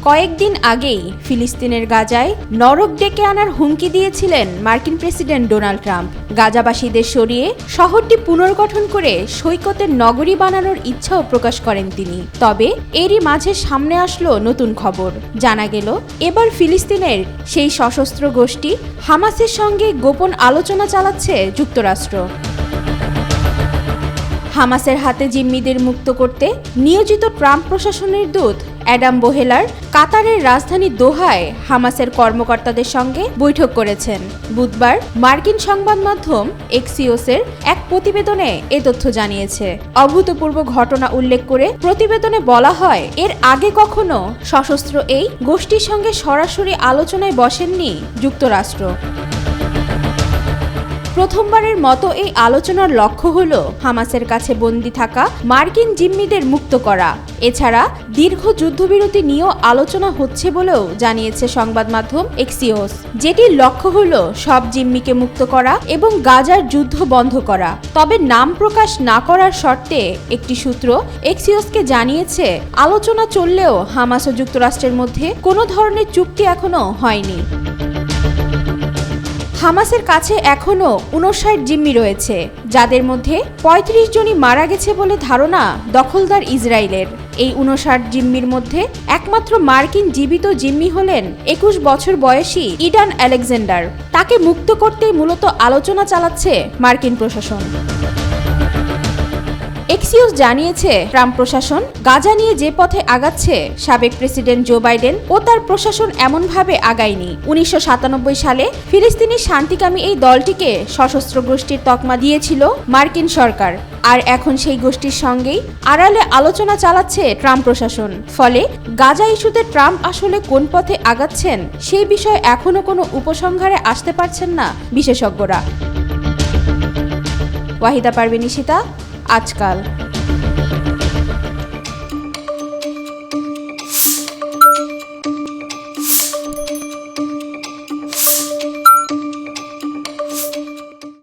কয়েকদিন আগেই ফিলিস্তিনের গাজায় নরক ডেকে আনার হুমকি দিয়েছিলেন মার্কিন প্রেসিডেন্ট ডোনাল্ড ট্রাম্প। গাজাবাসীদের সরিয়ে শহরটি পুনর্গঠন করে সৈকতের নগরী বানানোর ইচ্ছাও প্রকাশ করেন তিনি। তবে এরই মাঝে সামনে আসলো নতুন খবর। জানা গেল এবার ফিলিস্তিনের সেই সশস্ত্র গোষ্ঠী হামাসের সঙ্গে গোপন আলোচনা চালাচ্ছে যুক্তরাষ্ট্র। হামাসের হাতে জিম্মিদের মুক্ত করতে নিয়োজিত ট্রাম্প প্রশাসনের দূত অ্যাডাম বোহেলার কাতারের রাজধানী দোহায় হামাসের কর্মকর্তাদের সঙ্গে বৈঠক করেছেন। বুধবার মার্কিন সংবাদ মাধ্যম এক্সিওসের এক প্রতিবেদনে এ তথ্য জানিয়েছে। অভূতপূর্ব ঘটনা উল্লেখ করে প্রতিবেদনে বলা হয়, এর আগে কখনো সশস্ত্র এই গোষ্ঠীর সঙ্গে সরাসরি আলোচনায় বসেননি যুক্তরাষ্ট্র। প্রথমবারের মতো এই আলোচনার লক্ষ্য হল হামাসের কাছে বন্দী থাকা মার্কিন জিম্মিদের মুক্ত করা। এছাড়া দীর্ঘ যুদ্ধবিরতি নিয়েও আলোচনা হচ্ছে বলেও জানিয়েছে সংবাদ মাধ্যম এক্সিওস, যেটির লক্ষ্য হল সব জিম্মিকে মুক্ত করা এবং গাজার যুদ্ধ বন্ধ করা। তবে নাম প্রকাশ না করার শর্তে একটি সূত্র এক্সিওসকে জানিয়েছে, আলোচনা চললেও হামাস ও যুক্তরাষ্ট্রের মধ্যে কোনো ধরনের চুক্তি এখনো হয়নি। হামাসের কাছে এখনও 59 জিম্মি রয়েছে, যাদের মধ্যে 35 জনই মারা গেছে বলে ধারণা দখলদার ইসরায়েলের। এই 59 জিম্মির মধ্যে একমাত্র মার্কিন জীবিত জিম্মি হলেন 21 বছর বয়সী ইডান আলেকজান্ডার। তাকে মুক্ত করতেই মূলত আলোচনা চালাচ্ছে মার্কিন প্রশাসন। এক্সিওস জানিয়েছে, ট্রাম্প প্রশাসন গাজা নিয়ে যে পথে আগাচ্ছে, সাবেক প্রেসিডেন্ট জো বাইডেন ও তার প্রশাসন এমনভাবে আগায়নি। 1997 সালে ফিলিস্তিনি শান্তিকামী এই দলটিকে সশস্ত্র গোষ্ঠীর তকমা দিয়েছিল মার্কিন সরকার, আর এখন সেই গোষ্ঠীর সঙ্গেই আড়ালে আলোচনা চালাচ্ছে ট্রাম্প প্রশাসন। ফলে গাজা ইস্যুতে ট্রাম্প আসলে কোন পথে আগাচ্ছেন সেই বিষয়ে এখনো কোনো উপসংহারে আসতে পারছেন না বিশেষজ্ঞরা। ওয়াহিদা পারভীন, আজকাল।